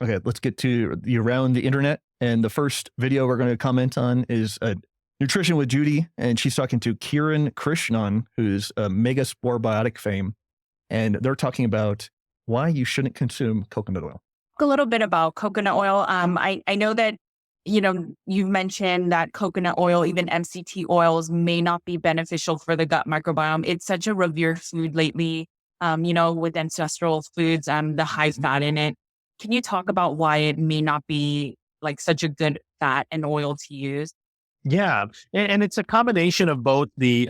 Okay, let's get to the around the internet. And the first video we're going to comment on is Nutrition with Judy. And she's talking to Kiran Krishnan, who's a Mega Spore Biotic fame. And they're talking about why you shouldn't consume coconut oil. A little bit about coconut oil. I know that, you've mentioned that coconut oil, even MCT oils, may not be beneficial for the gut microbiome. It's such a revered food lately, with ancestral foods, the high fat in it. Can you talk about why it may not be like such a good fat and oil to use? Yeah, and it's a combination of both the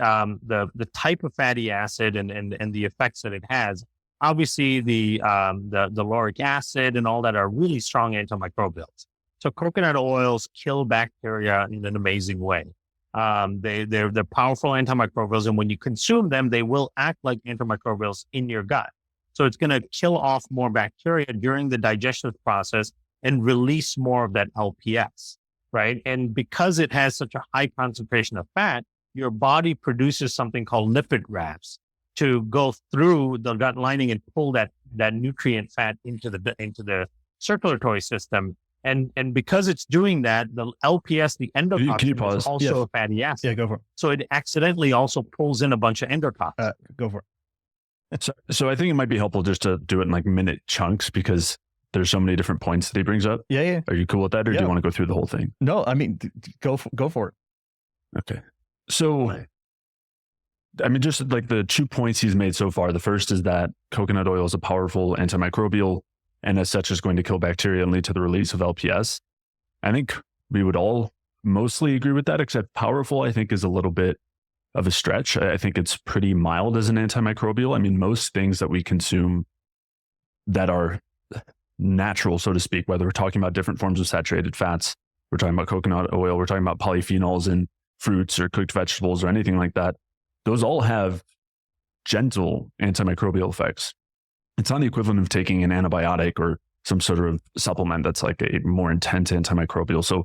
type of fatty acid and the effects that it has. Obviously, the lauric acid and all that are really strong antimicrobials. So coconut oils kill bacteria in an amazing way. They're powerful antimicrobials, and when you consume them, they will act like antimicrobials in your gut. So it's going to kill off more bacteria during the digestive process and release more of that LPS, right? And because it has such a high concentration of fat, your body produces something called lipid rafts to go through the gut lining and pull that nutrient fat into the circulatory system. And because it's doing that, the LPS, the endotoxin, is also a fatty acid. Yeah, go for it. So it accidentally also pulls in a bunch of endotoxins. Go for it. So I think it might be helpful just to do it in like minute chunks because there's so many different points that he brings up. Yeah. Are you cool with that, or do you want to go through the whole thing? No, I mean, go for it. Okay. So, I mean, just like the 2 points he's made so far. The first is that coconut oil is a powerful antimicrobial and as such is going to kill bacteria and lead to the release of LPS. I think we would all mostly agree with that, except powerful, I think, is a little bit of a stretch. I think it's pretty mild as an antimicrobial. I mean, most things that we consume that are natural, so to speak, whether we're talking about different forms of saturated fats, we're talking about coconut oil, we're talking about polyphenols in fruits or cooked vegetables or anything like that, those all have gentle antimicrobial effects. It's not the equivalent of taking an antibiotic or some sort of supplement that's like a more intense antimicrobial. So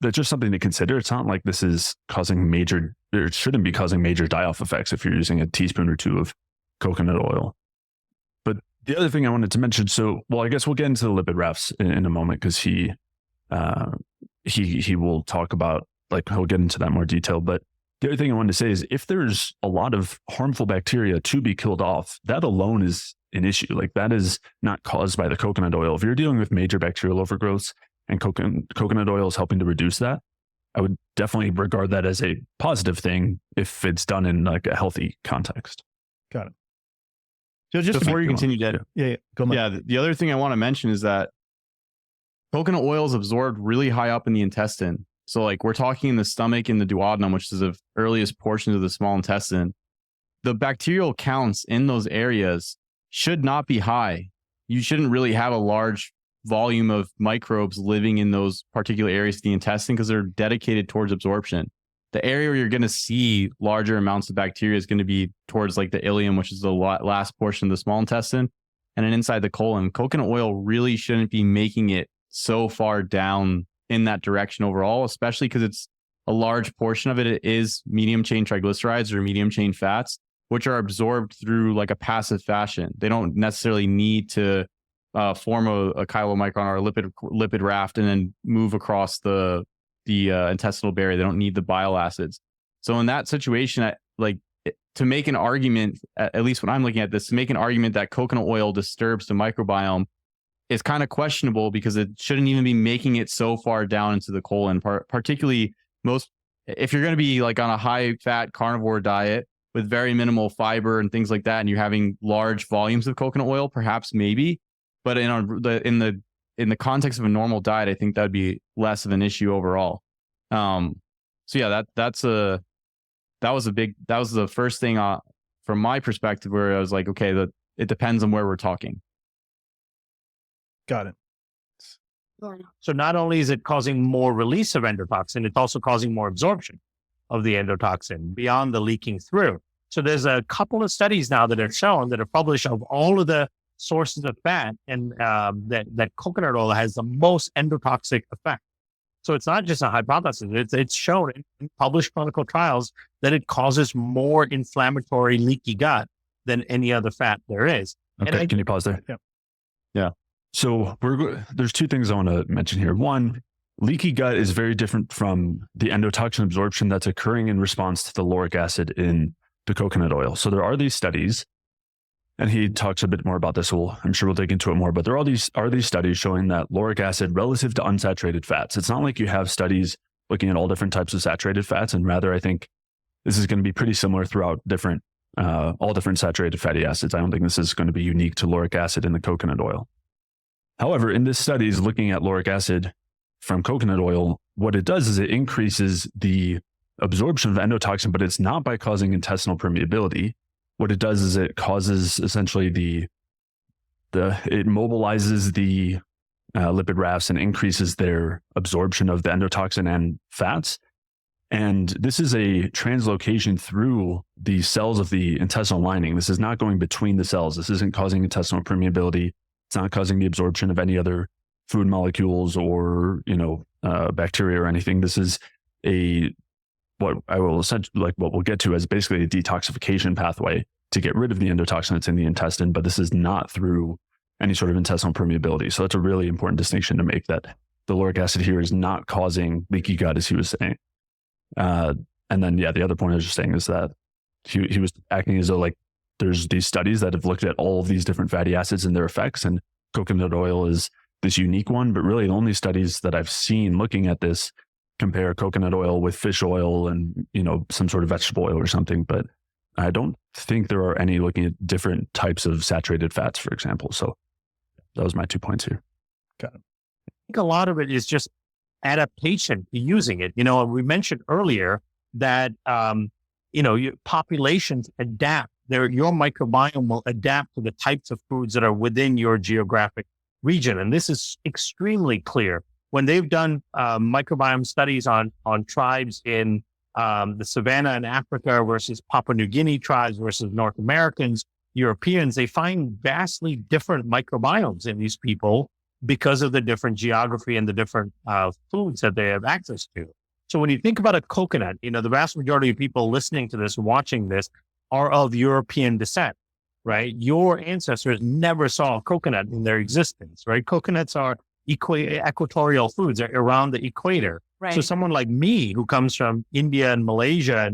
that's just something to consider. It's not like this is causing it shouldn't be causing major die-off effects if you're using a teaspoon or two of coconut oil. But the other thing I wanted to mention, I guess we'll get into the lipid rafts in a moment because he will talk about, like, he'll get into that more detail. But the other thing I wanted to say is if there's a lot of harmful bacteria to be killed off, that alone is an issue. Like, that is not caused by the coconut oil. If you're dealing with major bacterial overgrowths and coconut oil is helping to reduce that, I would definitely regard that as a positive thing if it's done in like a healthy context. Got it. So just before you continue, Dad. Go on. Yeah. The other thing I want to mention is that coconut oil is absorbed really high up in the intestine. So like we're talking in the stomach and the duodenum, which is the earliest portions of the small intestine. The bacterial counts in those areas should not be high. You shouldn't really have a large volume of microbes living in those particular areas of the intestine because they're dedicated towards absorption. The area where you're going to see larger amounts of bacteria is going to be towards like the ileum, which is the last portion of the small intestine, and then inside the colon. Coconut oil really shouldn't be making it so far down in that direction overall, especially because it's a large portion of it. It is medium chain triglycerides or medium chain fats, which are absorbed through like a passive fashion. They don't necessarily need to form a chylomicron or a lipid raft and then move across the intestinal barrier. They don't need the bile acids. So in that situation, to make an argument, at least when I'm looking at this, to make an argument that coconut oil disturbs the microbiome is kind of questionable because it shouldn't even be making it so far down into the colon. Particularly if you're going to be like on a high fat carnivore diet with very minimal fiber and things like that, and you're having large volumes of coconut oil, perhaps maybe. But in the context of a normal diet, I think that would be less of an issue overall. So yeah, that was the first thing from my perspective where I was like, okay, it depends on where we're talking. Got it. So not only is it causing more release of endotoxin, it's also causing more absorption of the endotoxin beyond the leaking through. So there's a couple of studies now that are shown that are published of all of the sources of fat, and that coconut oil has the most endotoxic effect. So it's not just a hypothesis; it's shown in published clinical trials that it causes more inflammatory, leaky gut than any other fat there is. Okay, can you pause there? Yeah. So there's two things I want to mention here. One, leaky gut is very different from the endotoxin absorption that's occurring in response to the lauric acid in the coconut oil. So there are these studies, and he talks a bit more about this. I'm sure we'll dig into it more, but there are these studies showing that lauric acid relative to unsaturated fats. It's not like you have studies looking at all different types of saturated fats, and rather I think this is going to be pretty similar throughout all different saturated fatty acids. I don't think this is going to be unique to lauric acid in the coconut oil. However, in this study is looking at lauric acid from coconut oil, what it does is it increases the absorption of endotoxin, but it's not by causing intestinal permeability. What it does is it causes essentially it mobilizes the lipid rafts and increases their absorption of the endotoxin and fats. And this is a translocation through the cells of the intestinal lining. This is not going between the cells. This isn't causing intestinal permeability. It's not causing the absorption of any other food molecules or, bacteria or anything. This is what we'll get to as basically a detoxification pathway to get rid of the endotoxin that's in the intestine, but this is not through any sort of intestinal permeability. So that's a really important distinction to make, that the lauric acid here is not causing leaky gut, as he was saying. And then, the other point I was just saying is that he was acting as though there's these studies that have looked at all of these different fatty acids and their effects, and coconut oil is this unique one, but really the only studies that I've seen looking at this compare coconut oil with fish oil and, some sort of vegetable oil or something. But I don't think there are any looking at different types of saturated fats, for example. So that was my 2 points here. Got it. I think a lot of it is just adaptation to using it. We mentioned earlier that, your populations adapt. Your microbiome will adapt to the types of foods that are within your geographic region. And this is extremely clear. When they've done microbiome studies on tribes in the savanna in Africa versus Papua New Guinea tribes versus North Americans, Europeans, they find vastly different microbiomes in these people because of the different geography and the different foods that they have access to. So when you think about a coconut, the vast majority of people listening to this, watching this, are of European descent, right? Your ancestors never saw a coconut in their existence, right? Coconuts are equatorial foods. They're around the equator. Right. So someone like me, who comes from India and Malaysia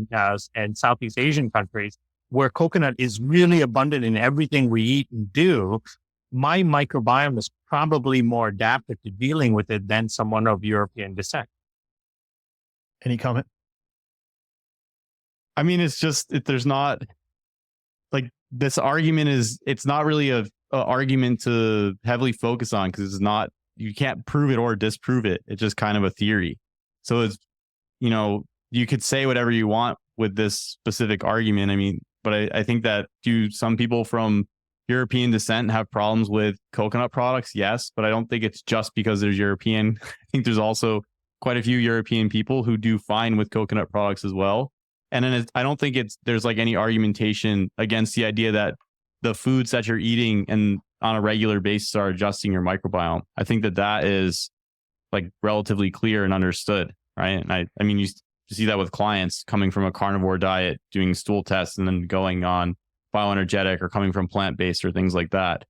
and Southeast Asian countries, where coconut is really abundant in everything we eat and do, my microbiome is probably more adapted to dealing with it than someone of European descent. Any comment? I mean, it's just, there's not this argument it's not really a argument to heavily focus on, because it's not, you can't prove it or disprove it. It's just kind of a theory. So it's, you could say whatever you want with this specific argument. I mean, but I think that some people from European descent have problems with coconut products? Yes, but I don't think it's just because there's European. I think there's also quite a few European people who do fine with coconut products as well. And then I don't think there's any argumentation against the idea that the foods that you're eating and on a regular basis are adjusting your microbiome. I think that is relatively clear and understood, right? And I mean, you see that with clients coming from a carnivore diet, doing stool tests, and then going on bioenergetic or coming from plant-based or things like that.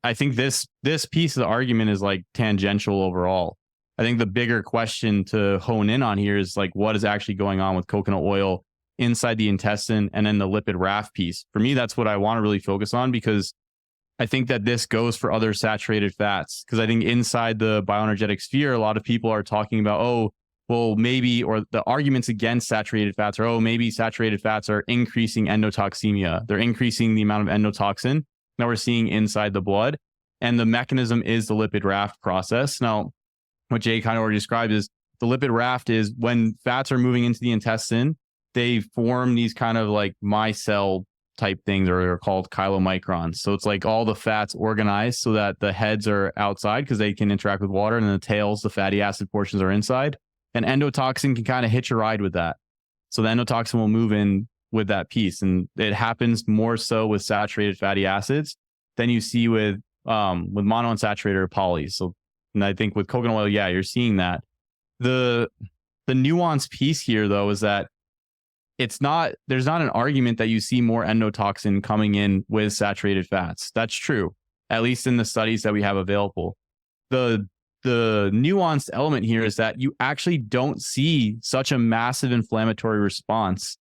I think this piece of the argument is tangential overall. I think the bigger question to hone in on here is what is actually going on with coconut oil inside the intestine, and then the lipid raft piece. For me, that's what I want to really focus on, because I think that this goes for other saturated fats. Because I think inside the bioenergetic sphere, a lot of people are talking about, maybe, or the arguments against saturated fats are, maybe saturated fats are increasing endotoxemia. They're increasing the amount of endotoxin that we're seeing inside the blood. And the mechanism is the lipid raft process. Now, what Jay kind of already described is the lipid raft is when fats are moving into the intestine, they form these kind of micelle type things, or they're called chylomicrons. So it's all the fats organized so that the heads are outside because they can interact with water, and then the tails, the fatty acid portions, are inside. And endotoxin can kind of hitch a ride with that. So the endotoxin will move in with that piece. And it happens more so with saturated fatty acids than you see with monounsaturated or polys. So, and I think with coconut oil, you're seeing that. The nuance piece here, though, is that there's not an argument that you see more endotoxin coming in with saturated fats. That's true. at least in the studies that we have available. The nuanced element here is that you actually don't see such a massive inflammatory response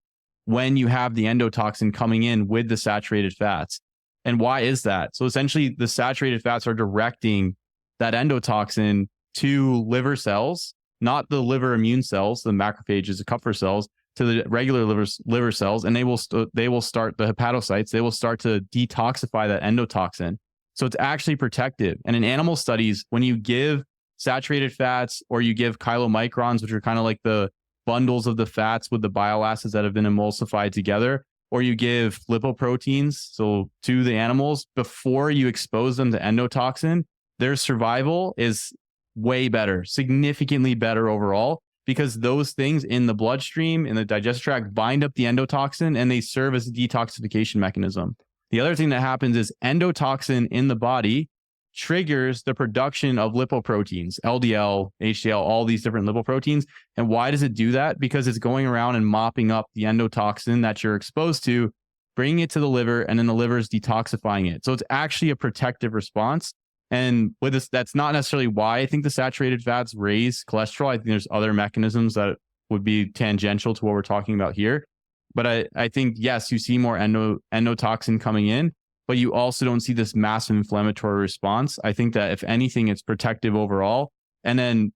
when you have the endotoxin coming in with the saturated fats. And why is that? So essentially, the saturated fats are directing that endotoxin to liver cells, not the liver immune cells, the macrophages, the Kupffer cells, to the regular liver cells, and they will start the hepatocytes. They will start to detoxify that endotoxin. So it's actually protective. And in animal studies, when you give saturated fats or you give chylomicrons, which are kind of like the bundles of the fats with the bile acids that have been emulsified together, or you give lipoproteins, so to the animals, before you expose them to endotoxin, their survival is way better, significantly better overall, because those things in the bloodstream, in the digestive tract, bind up the endotoxin and they serve as a detoxification mechanism. The other thing that happens is endotoxin in the body triggers the production of lipoproteins, LDL, HDL, all these different lipoproteins. And why does it do that? Because it's going around and mopping up the endotoxin that you're exposed to, bringing it to the liver, and then the liver is detoxifying it. So it's actually a protective response. And with this, that's not necessarily why I think the saturated fats raise cholesterol. I think there's other mechanisms that would be tangential to what we're talking about here. But I think, yes, you see more endotoxin coming in, but you also don't see this massive inflammatory response. I think that if anything, it's protective overall. And then,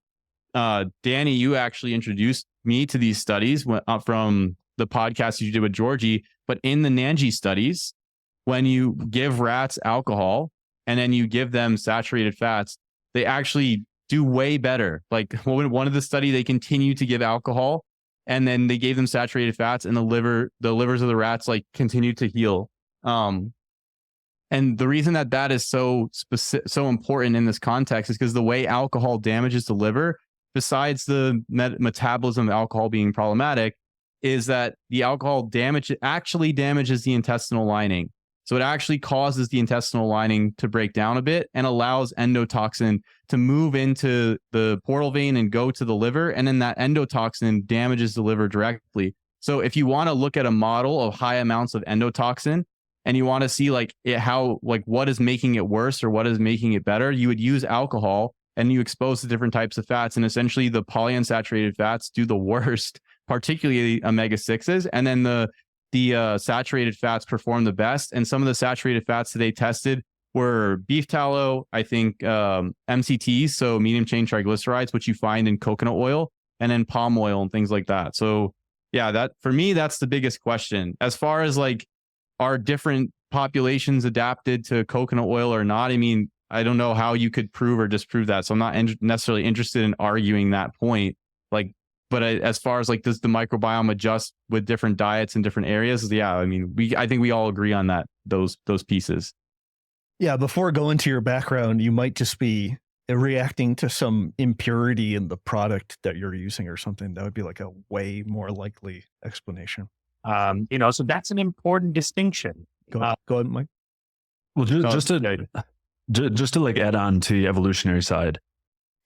Danny, you actually introduced me to these studies from the podcast you did with Georgie. But in the Nanji studies, when you give rats alcohol and then you give them saturated fats, they actually do way better. Like one of the study, they continue to give alcohol and then they gave them saturated fats, and the livers of the rats like continued to heal. And the reason that is so important in this context is because the way alcohol damages the liver, besides the metabolism of alcohol being problematic, is that the alcohol actually damages the intestinal lining. So it actually causes the intestinal lining to break down a bit and allows endotoxin to move into the portal vein and go to the liver. And then that endotoxin damages the liver directly. So if you want to look at a model of high amounts of endotoxin and you want to see what is making it worse or what is making it better, you would use alcohol and you expose to different types of fats. And essentially the polyunsaturated fats do the worst, particularly omega-6s. And then the saturated fats perform the best. And some of the saturated fats that they tested were beef tallow, I think MCTs, so medium chain triglycerides, which you find in coconut oil, and then palm oil and things like that. So yeah, that for me, that's the biggest question. As far as like, are different populations adapted to coconut oil or not? I mean, I don't know how you could prove or disprove that. So I'm not necessarily interested in arguing that point. But as far as like, does the microbiome adjust with different diets in different areas? Yeah, I mean, I think we all agree on that, those pieces. Yeah, before going to your background, you might just be reacting to some impurity in the product that you're using or something. That would be like a way more likely explanation. So that's an important distinction. Go ahead, Mike. Well, just to like add on to the evolutionary side.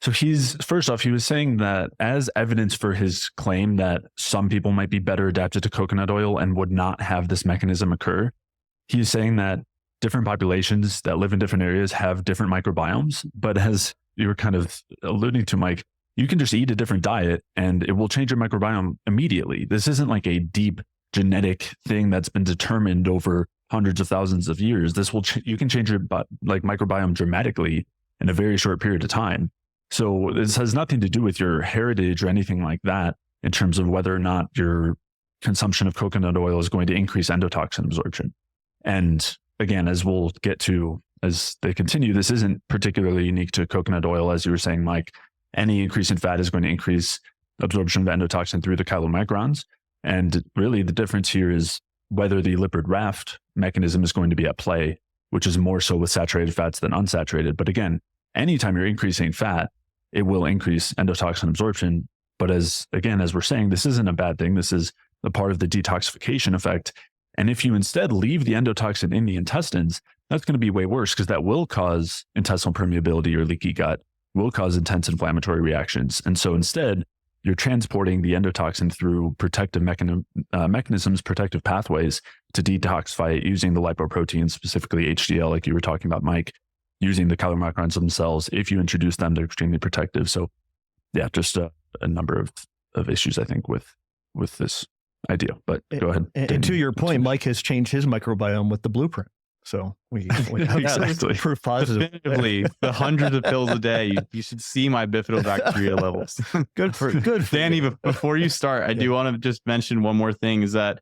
So he was saying that as evidence for his claim that some people might be better adapted to coconut oil and would not have this mechanism occur, he's saying that different populations that live in different areas have different microbiomes. But as you were kind of alluding to, Mike, you can just eat a different diet and it will change your microbiome immediately. This isn't like a deep genetic thing that's been determined over hundreds of thousands of years. You can change your microbiome dramatically in a very short period of time. So this has nothing to do with your heritage or anything like that in terms of whether or not your consumption of coconut oil is going to increase endotoxin absorption. And again, as we'll get to as they continue, this isn't particularly unique to coconut oil. As you were saying, Mike, any increase in fat is going to increase absorption of endotoxin through the chylomicrons. And really the difference here is whether the lipid raft mechanism is going to be at play, which is more so with saturated fats than unsaturated. But again, anytime you're increasing fat, it will increase endotoxin absorption. But as we're saying, this isn't a bad thing. This is a part of the detoxification effect. And if you instead leave the endotoxin in the intestines, that's going to be way worse because that will cause intestinal permeability or leaky gut, will cause intense inflammatory reactions. And so instead, you're transporting the endotoxin through protective mechanisms, protective pathways to detoxify it using the lipoproteins, specifically HDL, like you were talking about, Mike. using the chylomicrons themselves. If you introduce them, they're extremely protective. So yeah, just a number of issues, I think, with this idea. But go ahead. And to your point, Mike has changed his microbiome with the blueprint. So we have Exactly. proof positive. Definitively, the hundreds of pills a day. You should see my bifidobacteria levels. Good for Danny, you. before you start, I do want to just mention one more thing, is that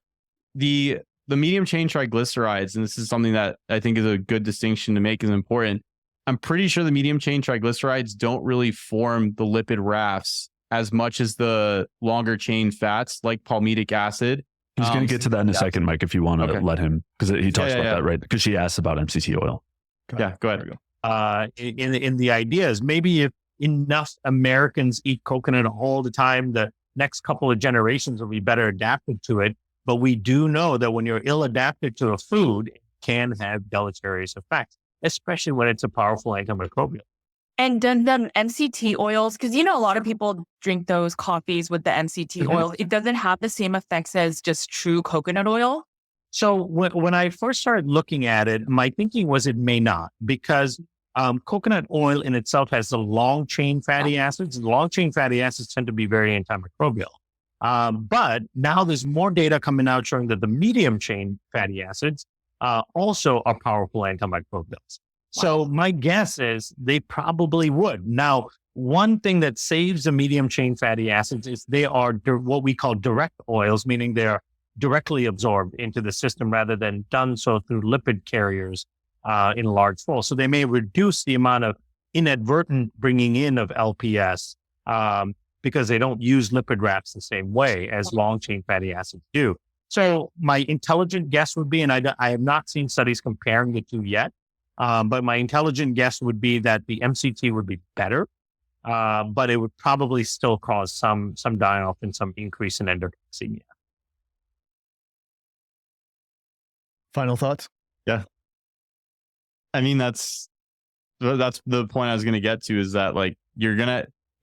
the medium chain triglycerides, and this is something that I think is a good distinction to make, is important. I'm pretty sure the medium chain triglycerides don't really form the lipid rafts as much as the longer chain fats like palmitic acid. He's going to get to that in a second, Mike, if you want to let him, because he talks about that, right? Because she asked about MCT oil. Yeah, go ahead. In the ideas, maybe if enough Americans eat coconut all the time, the next couple of generations will be better adapted to it. But we do know that when you're ill adapted to a food, it can have deleterious effects, especially when it's a powerful antimicrobial. And then MCT oils, because a lot of people drink those coffees with the MCT oil. It doesn't have the same effects as just true coconut oil. So when I first started looking at it, my thinking was it may not, because coconut oil in itself has the long chain fatty acids. Long chain fatty acids tend to be very antimicrobial. But now there's more data coming out showing that the medium chain fatty acids also are powerful antimicrobials. So my guess is they probably would. Now, one thing that saves the medium chain fatty acids is they are what we call direct oils, meaning they're directly absorbed into the system rather than done so through lipid carriers in large flow. So they may reduce the amount of inadvertent bringing in of LPS because they don't use lipid rafts the same way as long chain fatty acids do. So my intelligent guess would be, and I have not seen studies comparing the two yet, but my intelligent guess would be that the MCT would be better, but it would probably still cause some die-off and some increase in endotoxemia. Final thoughts? Yeah. I mean, that's the point I was going to get to, is that like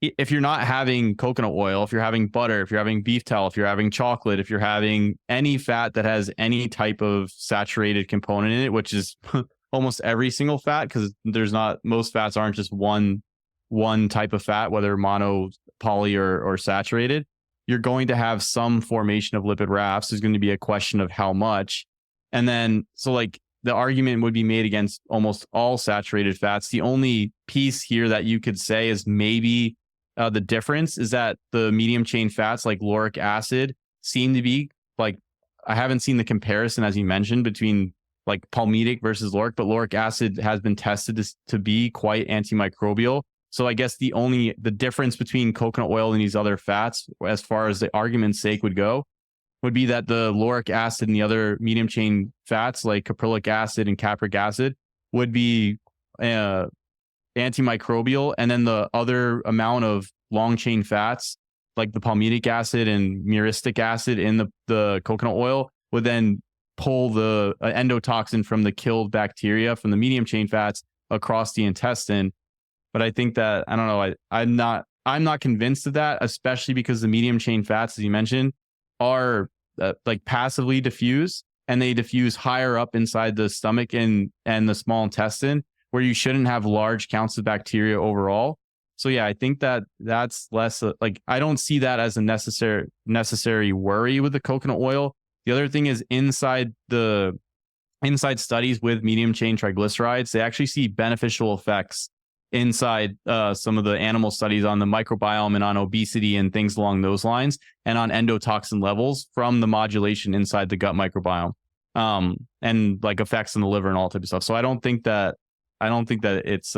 if you're not having coconut oil, if you're having butter, if you're having beef tallow, if you're having chocolate, if you're having any fat that has any type of saturated component in it, which is almost every single fat, because most fats aren't just one type of fat, whether mono, poly, or saturated, you're going to have some formation of lipid rafts. There's going to be a question of how much. And then, so like the argument would be made against almost all saturated fats. The only piece here that you could say is maybe the difference is that the medium chain fats like lauric acid seem to be like, I haven't seen the comparison, as you mentioned, between like palmitic versus lauric, but lauric acid has been tested to be quite antimicrobial. So I guess the difference between coconut oil and these other fats, as far as the argument's sake would go, would be that the lauric acid and the other medium chain fats like caprylic acid and capric acid would be antimicrobial. And then the other amount of long chain fats like the palmitic acid and myristic acid in the coconut oil would then pull the endotoxin from the killed bacteria from the medium chain fats across the intestine. But I think that, I don't know, I'm not convinced of that, especially because the medium chain fats, as you mentioned, are like passively diffuse, and they diffuse higher up inside the stomach and the small intestine, where you shouldn't have large counts of bacteria overall. So yeah, I think that's less like, I don't see that as a necessary worry with the coconut oil. The other thing is inside studies with medium chain triglycerides, they actually see beneficial effects inside some of the animal studies on the microbiome and on obesity and things along those lines, and on endotoxin levels from the modulation inside the gut microbiome, and like effects on the liver and all type of stuff. So I don't think that it's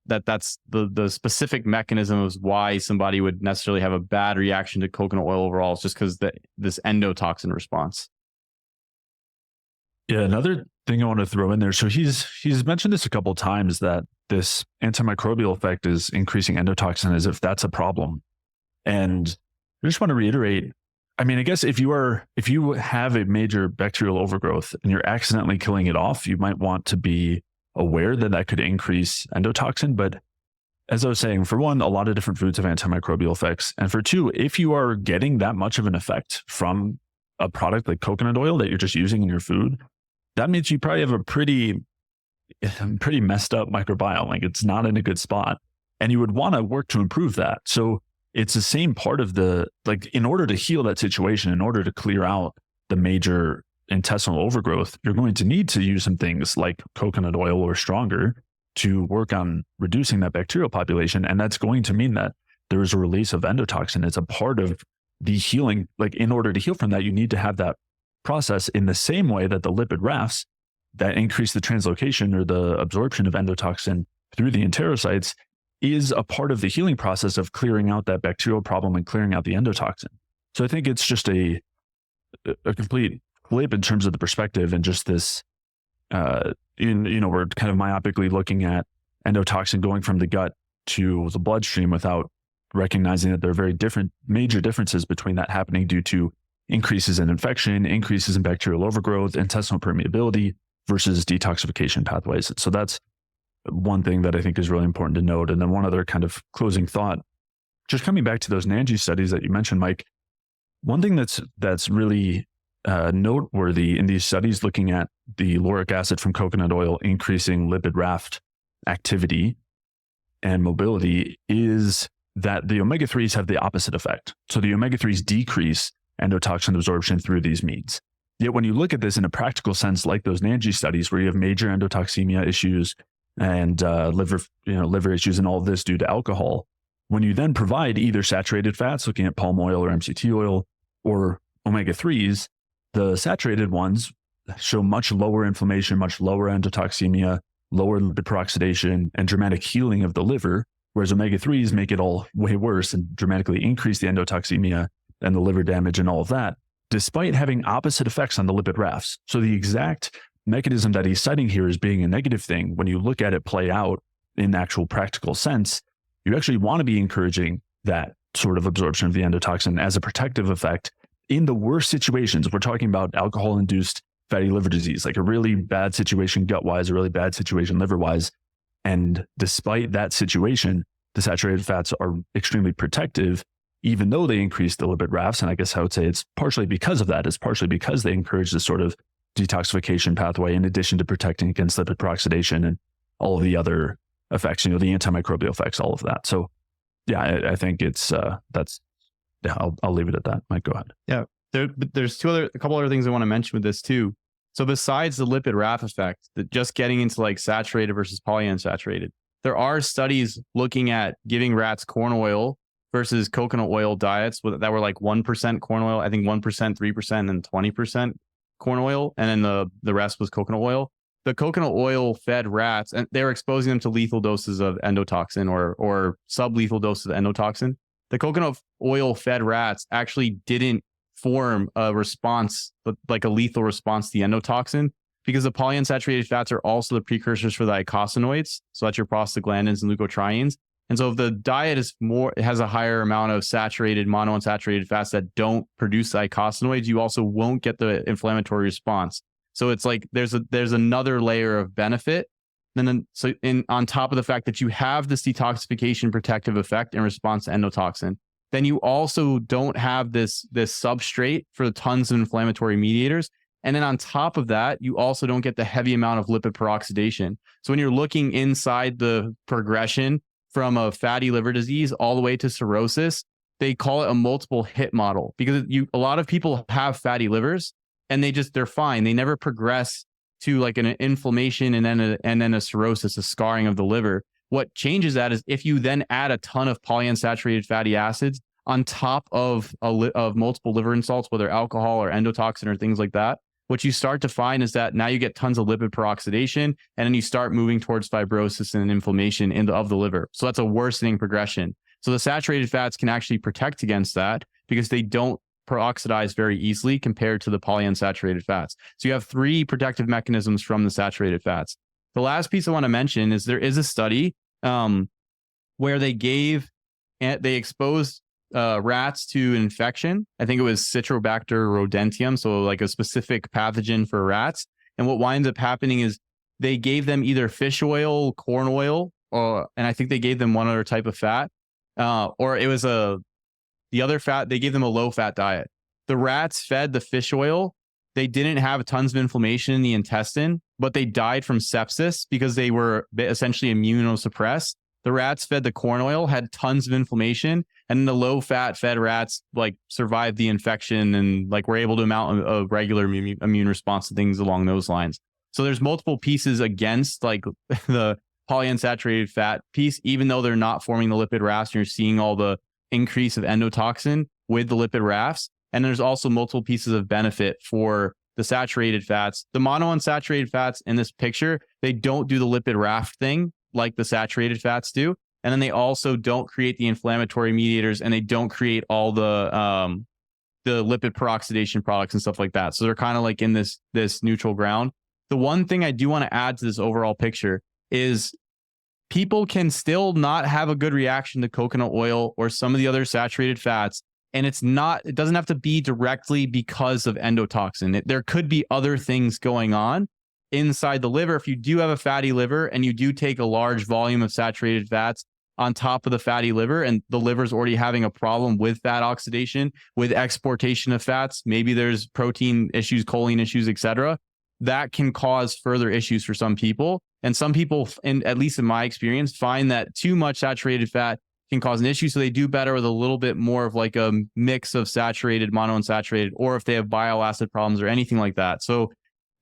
that's the specific mechanism of why somebody would necessarily have a bad reaction to coconut oil overall. It's just because this endotoxin response. Yeah, another thing I want to throw in there. So he's mentioned this a couple of times, that this antimicrobial effect is increasing endotoxin, as if that's a problem. And I just want to reiterate, I mean, I guess if you have a major bacterial overgrowth and you're accidentally killing it off, you might want to be aware that could increase endotoxin. But as I was saying, for one, a lot of different foods have antimicrobial effects. And for two, if you are getting that much of an effect from a product like coconut oil that you're just using in your food, that means you probably have a pretty pretty messed up microbiome. Like it's not in a good spot. And you would want to work to improve that. So it's the same part of in order to heal that situation, in order to clear out the major intestinal overgrowth, you're going to need to use some things like coconut oil or stronger to work on reducing that bacterial population. And that's going to mean that there is a release of endotoxin. It's a part of the healing. Like in order to heal from that, you need to have that process in the same way that the lipid rafts that increase the translocation or the absorption of endotoxin through the enterocytes is a part of the healing process of clearing out that bacterial problem and clearing out the endotoxin. So I think it's just a complete flip in terms of the perspective, and just this, we're kind of myopically looking at endotoxin going from the gut to the bloodstream without recognizing that there are very different major differences between that happening due to increases in infection, increases in bacterial overgrowth, intestinal permeability versus detoxification pathways. So that's one thing that I think is really important to note. And then one other kind of closing thought, just coming back to those NANGI studies that you mentioned, Mike, one thing that's really noteworthy in these studies looking at the lauric acid from coconut oil increasing lipid raft activity and mobility is that the omega-3s have the opposite effect. So the omega-3s decrease endotoxin absorption through these means. Yet when you look at this in a practical sense, like those NANGI studies where you have major endotoxemia issues and liver issues and all of this due to alcohol, when you then provide either saturated fats, looking at palm oil or MCT oil, or omega-3s, the saturated ones show much lower inflammation, much lower endotoxemia, lower lipid peroxidation, and dramatic healing of the liver, whereas omega-3s make it all way worse and dramatically increase the endotoxemia and the liver damage and all of that, despite having opposite effects on the lipid rafts. So the exact mechanism that he's citing here as being a negative thing, when you look at it play out in actual practical sense, you actually want to be encouraging that sort of absorption of the endotoxin as a protective effect in the worst situations. If we're talking about alcohol-induced fatty liver disease, like a really bad situation gut-wise, a really bad situation liver-wise, and despite that situation, the saturated fats are extremely protective, even though they increase the lipid rafts. And I guess I would say it's partially because of that. It's partially because they encourage this sort of detoxification pathway in addition to protecting against lipid peroxidation and all of the other effects, the antimicrobial effects, all of that. So yeah, I think it's, I'll leave it at that. Mike, go ahead. Yeah. There's a couple other things I want to mention with this too. So besides the lipid raft effect, just getting into like saturated versus polyunsaturated, there are studies looking at giving rats corn oil versus coconut oil diets that were like 1% corn oil, I think 1%, 3%, and 20% corn oil. And then the rest was coconut oil. The coconut oil fed rats, and they were exposing them to lethal doses of endotoxin or sublethal doses of endotoxin. The coconut oil fed rats actually didn't form a response, like a lethal response to the endotoxin, because the polyunsaturated fats are also the precursors for the eicosanoids. So that's your prostaglandins and leukotrienes. And so if the diet it has a higher amount of saturated monounsaturated fats that don't produce the eicosanoids, you also won't get the inflammatory response. So it's like there's another layer of benefit. And then on top of the fact that you have this detoxification protective effect in response to endotoxin, then you also don't have this substrate for tons of inflammatory mediators. And then on top of that, you also don't get the heavy amount of lipid peroxidation. So when you're looking inside the progression from a fatty liver disease all the way to cirrhosis, they call it a multiple hit model, because a lot of people have fatty livers and they're fine. They never progress to like an inflammation and then a cirrhosis, a scarring of the liver. What changes that is if you then add a ton of polyunsaturated fatty acids on top of multiple liver insults, whether alcohol or endotoxin or things like that, what you start to find is that now you get tons of lipid peroxidation, and then you start moving towards fibrosis and inflammation of the liver. So that's a worsening progression. So the saturated fats can actually protect against that because they don't peroxidize very easily compared to the polyunsaturated fats. So you have three protective mechanisms from the saturated fats. The last piece I want to mention is there is a study where they exposed rats to an infection. I think it was Citrobacter rodentium, so like a specific pathogen for rats. And what winds up happening is they gave them either fish oil, corn oil, and I think they gave them one other type of fat, or it was the other fat. They gave them a low fat diet. The rats fed the fish oil. they didn't have tons of inflammation in the intestine, but they died from sepsis because they were essentially immunosuppressed. The rats fed the corn oil had tons of inflammation, and the low fat fed rats like survived the infection and like were able to mount a regular immune response to things along those lines. So there's multiple pieces against like the polyunsaturated fat piece, even though they're not forming the lipid rafts, and you're seeing all the increase of endotoxin with the lipid rafts. And there's also multiple pieces of benefit for the saturated fats. The monounsaturated fats in this picture, they don't do the lipid raft thing like the saturated fats do. And then they also don't create the inflammatory mediators, and they don't create all the lipid peroxidation products and stuff like that. So they're kind of like in this neutral ground. The one thing I do want to add to this overall picture is people can still not have a good reaction to coconut oil or some of the other saturated fats. And it doesn't have to be directly because of endotoxin. There could be other things going on inside the liver. If you do have a fatty liver and you do take a large volume of saturated fats on top of the fatty liver, and the liver's already having a problem with fat oxidation, with exportation of fats, maybe there's protein issues, choline issues, etc., that can cause further issues for some people. And some people, at least in my experience, find that too much saturated fat can cause an issue. So they do better with a little bit more of like a mix of saturated, monounsaturated, or if they have bile acid problems or anything like that. So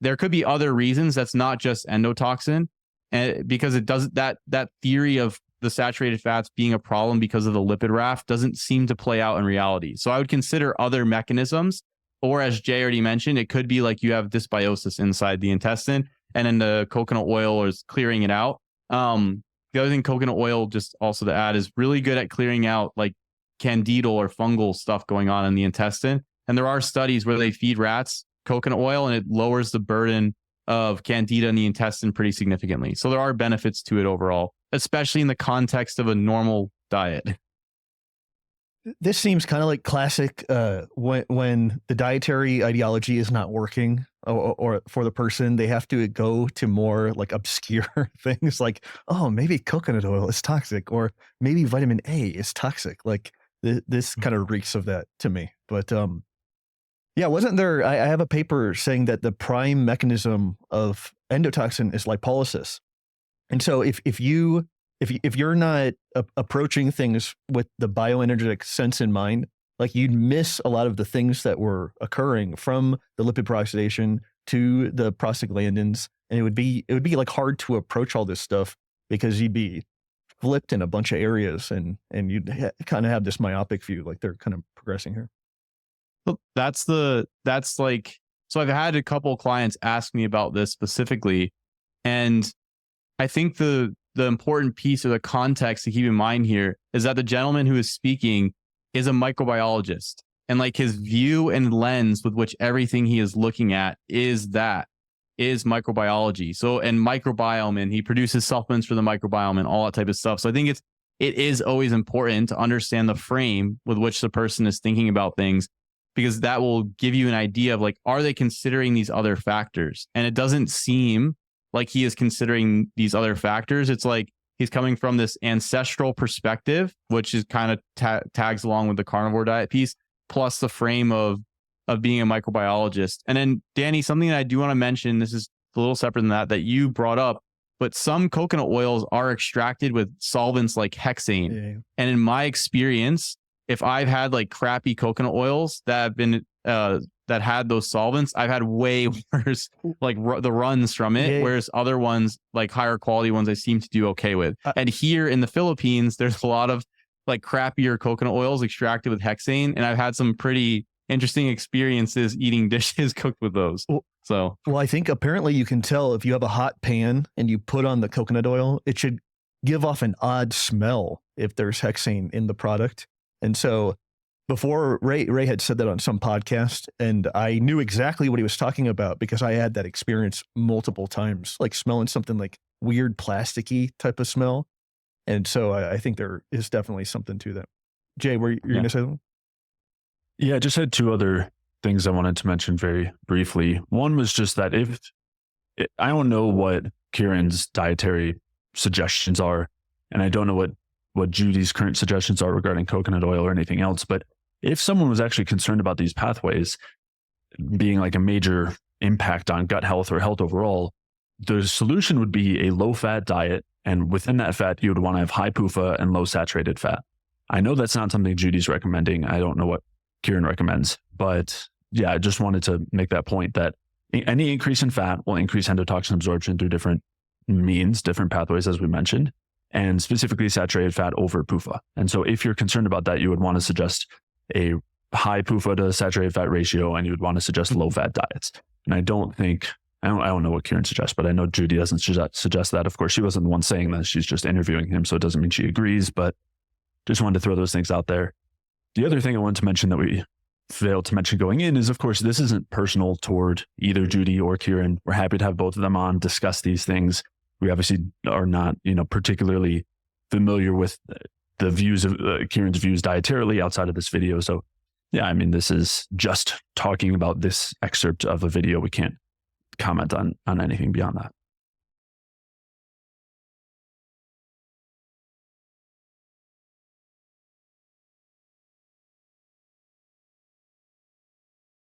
there could be other reasons that's not just endotoxin, and because it doesn't, that theory of the saturated fats being a problem because of the lipid raft doesn't seem to play out in reality. So I would consider other mechanisms, or as Jay already mentioned, it could be like you have dysbiosis inside the intestine and then the coconut oil is clearing it out. The other thing coconut oil, just also to add, is really good at clearing out like candidal or fungal stuff going on in the intestine. And there are studies where they feed rats coconut oil and it lowers the burden of candida in the intestine pretty significantly. So there are benefits to it overall, especially in the context of a normal diet. This seems kind of like classic when the dietary ideology is not working, or for the person, they have to go to more like obscure things like, oh, maybe coconut oil is toxic, or maybe vitamin A is toxic. Like this kind of reeks of that to me. But yeah, wasn't there, I have a paper saying that the prime mechanism of endotoxin is lipolysis. And so if you're not approaching things with the bioenergetic sense in mind, like you'd miss a lot of the things that were occurring from the lipid peroxidation to the prostaglandins, and it would be like hard to approach all this stuff because you'd be flipped in a bunch of areas, and you'd kind of have this myopic view, like they're kind of progressing here. That's like, so I've had a couple clients ask me about this specifically, and I think the important piece or the context to keep in mind here is that the gentleman who is speaking is a microbiologist, and like his view and lens with which everything he is looking at is microbiology. So, and microbiome, and he produces supplements for the microbiome and all that type of stuff. So I think it is always important to understand the frame with which the person is thinking about things, because that will give you an idea of like, are they considering these other factors? And it doesn't seem like he is considering these other factors. It's like he's coming from this ancestral perspective, which is kind of tags along with the carnivore diet piece, plus the frame of being a microbiologist. And then Danny, something that I do want to mention, this is a little separate than that you brought up, but some coconut oils are extracted with solvents like hexane. Yeah. And in my experience, if I've had like crappy coconut oils that have been that had those solvents, I've had way worse like the runs from it. Yeah. Whereas other ones, like higher quality ones, I seem to do okay with. And here in the Philippines, there's a lot of like crappier coconut oils extracted with hexane, and I've had some pretty interesting experiences eating dishes cooked with those. Well, I think apparently you can tell if you have a hot pan and you put on the coconut oil, it should give off an odd smell if there's hexane in the product. And so before Ray had said that on some podcast, and I knew exactly what he was talking about because I had that experience multiple times, like smelling something like weird plasticky type of smell. And so I think there is definitely something to that. Jay, you're going to say something? Yeah, I just had two other things I wanted to mention very briefly. One was just that I don't know what Kieran's dietary suggestions are, and I don't know what Judy's current suggestions are regarding coconut oil or anything else, but if someone was actually concerned about these pathways, being like a major impact on gut health or health overall, the solution would be a low-fat diet. And within that fat, you would want to have high PUFA and low saturated fat. I know that's not something Judy's recommending. I don't know what Kieran recommends, but yeah, I just wanted to make that point that any increase in fat will increase endotoxin absorption through different means, different pathways, as we mentioned, and specifically saturated fat over PUFA. And so if you're concerned about that, you would want to suggest a high PUFA to saturated fat ratio, and you would want to suggest low fat diets. And I don't know what Kieran suggests, but I know Judy doesn't suggest that. Of course, she wasn't the one saying that. She's just interviewing him, so it doesn't mean she agrees, but just wanted to throw those things out there. The other thing I wanted to mention that we failed to mention going in is, of course, this isn't personal toward either Judy or Kieran. We're happy to have both of them on, discuss these things. We obviously are not, particularly familiar with the views of Kieran's views dietarily outside of this video. So yeah, I mean, this is just talking about this excerpt of a video. We can't comment on anything beyond that.